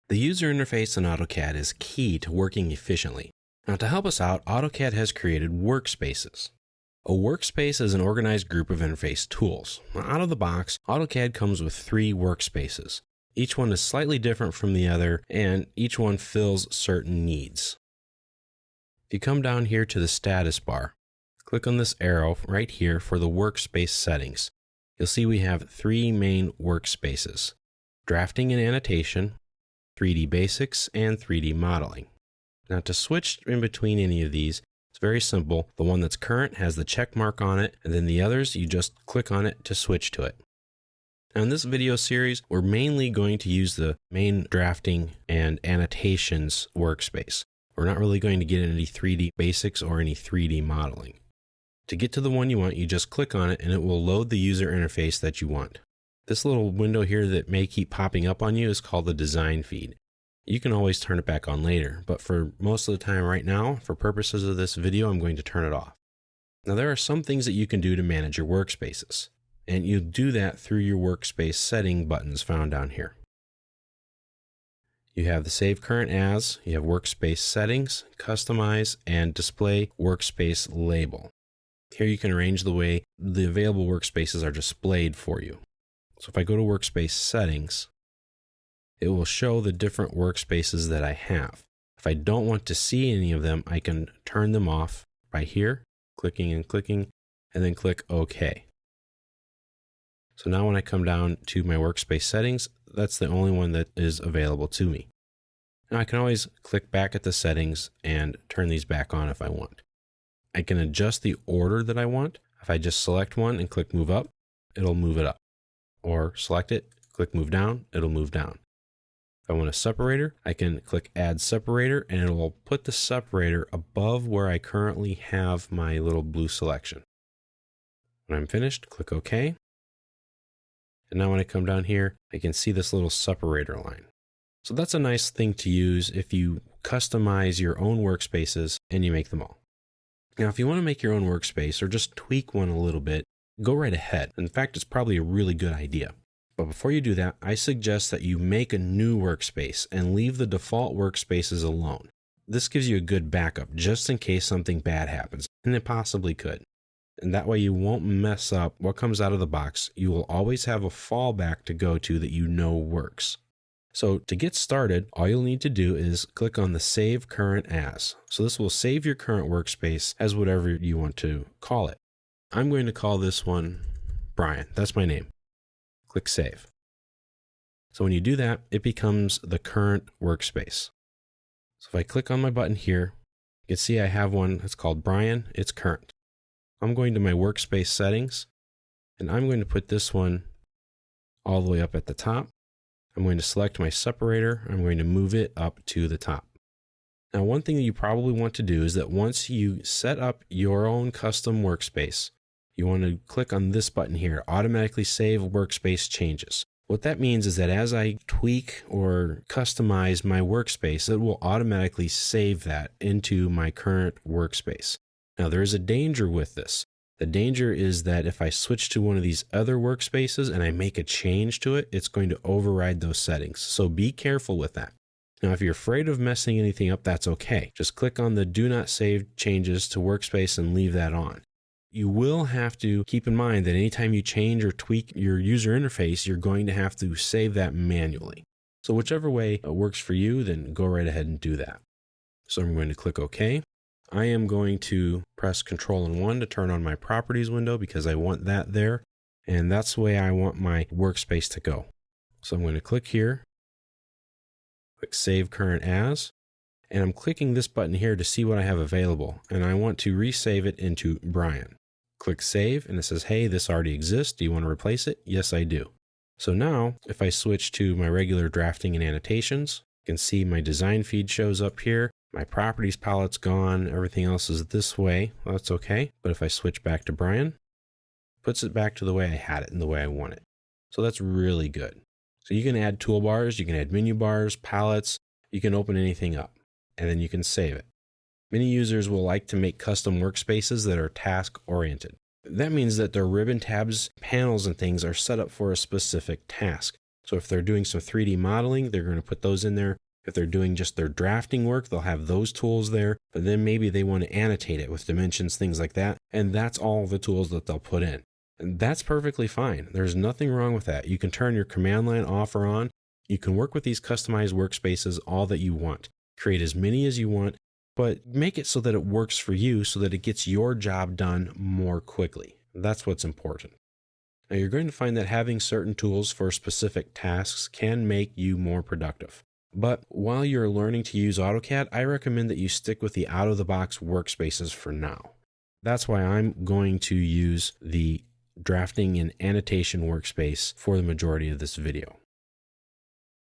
The user interface in AutoCAD is key to working efficiently. Now, to help us out, AutoCAD has created Workspaces. A workspace is an organized group of interface tools. Out of the box, AutoCAD comes with 3 workspaces. Each one is slightly different from the other, and each one fills certain needs. If you come down here to the status bar, click on this arrow right here for the workspace settings. You'll see we have 3 main workspaces: drafting and annotation, 3D basics, and 3D modeling. Now, to switch in between any of these, it's very simple. The one that's current has the check mark on it, and then the others, you just click on it to switch to it. Now, in this video series, we're mainly going to use the main drafting and annotations workspace. We're not really going to get into any 3D basics or any 3D modeling. To get to the one you want, you just click on it and it will load the user interface that you want. This little window here that may keep popping up on you is called the design feed. You can always turn it back on later, but for most of the time right now, for purposes of this video, I'm going to turn it off. Now, there are some things that you can do to manage your workspaces, and you do that through your workspace setting buttons found down here. You have the Save Current As, you have Workspace Settings, Customize, and Display Workspace Label. Here you can arrange the way the available workspaces are displayed for you. So if I go to Workspace Settings, it will show the different workspaces that I have. If I don't want to see any of them, I can turn them off by here, clicking and clicking, and then click OK. So now when I come down to my workspace settings, that's the only one that is available to me. Now I can always click back at the settings and turn these back on if I want. I can adjust the order that I want. If I just select one and click Move Up, it'll move it up. Or select it, click Move Down, it'll move down. If I want a separator, I can click Add Separator, and it will put the separator above where I currently have my little blue selection. When I'm finished, click OK. And now when I come down here, I can see this little separator line. So that's a nice thing to use if you customize your own workspaces and you make them all. Now, if you want to make your own workspace or just tweak one a little bit, go right ahead. In fact, it's probably a really good idea. But before you do that, I suggest that you make a new workspace and leave the default workspaces alone. This gives you a good backup just in case something bad happens, and it possibly could. And that way you won't mess up what comes out of the box. You will always have a fallback to go to that you know works. So to get started, all you'll need to do is click on the Save Current As. So this will save your current workspace as whatever you want to call it. I'm going to call this one Brian. That's my name. Click Save. So when you do that, it becomes the current workspace. So if I click on my button here, you can see I have one that's called Brian. It's current. I'm going to my workspace settings, and I'm going to put this one all the way up at the top. I'm going to select my separator. I'm going to move it up to the top. Now, one thing that you probably want to do is that once you set up your own custom workspace, you want to click on this button here, Automatically Save Workspace Changes. What that means is that as I tweak or customize my workspace, it will automatically save that into my current workspace. Now, there is a danger with this. The danger is that if I switch to one of these other workspaces and I make a change to it, it's going to override those settings. So be careful with that. Now, if you're afraid of messing anything up, that's okay. Just click on the Do Not Save Changes to Workspace and leave that on. You will have to keep in mind that anytime you change or tweak your user interface, you're going to have to save that manually. So whichever way works for you, then go right ahead and do that. So I'm going to click OK. I am going to press Control and 1 to turn on my Properties window because I want that there. And that's the way I want my workspace to go. So I'm going to click here, click Save Current As, and I'm clicking this button here to see what I have available. And I want to resave it into Brian. Click Save, and it says, hey, this already exists. Do you want to replace it? Yes, I do. So now, if I switch to my regular drafting and annotations, you can see my design feed shows up here. My properties palette's gone. Everything else is this way. Well, that's okay. But if I switch back to Brian, it puts it back to the way I had it and the way I want it. So that's really good. So you can add toolbars, you can add menu bars, palettes, you can open anything up, and then you can save it. Many users will like to make custom workspaces that are task-oriented. That means that their ribbon tabs, panels, and things are set up for a specific task. So if they're doing some 3D modeling, they're going to put those in there. If they're doing just their drafting work, they'll have those tools there, but then maybe they want to annotate it with dimensions, things like that. And that's all the tools that they'll put in. And that's perfectly fine. There's nothing wrong with that. You can turn your command line off or on. You can work with these customized workspaces all that you want. Create as many as you want, but make it so that it works for you so that it gets your job done more quickly. That's what's important. Now you're going to find that having certain tools for specific tasks can make you more productive. But while you're learning to use AutoCAD, I recommend that you stick with the out-of-the-box workspaces for now. That's why I'm going to use the drafting and annotation workspace for the majority of this video.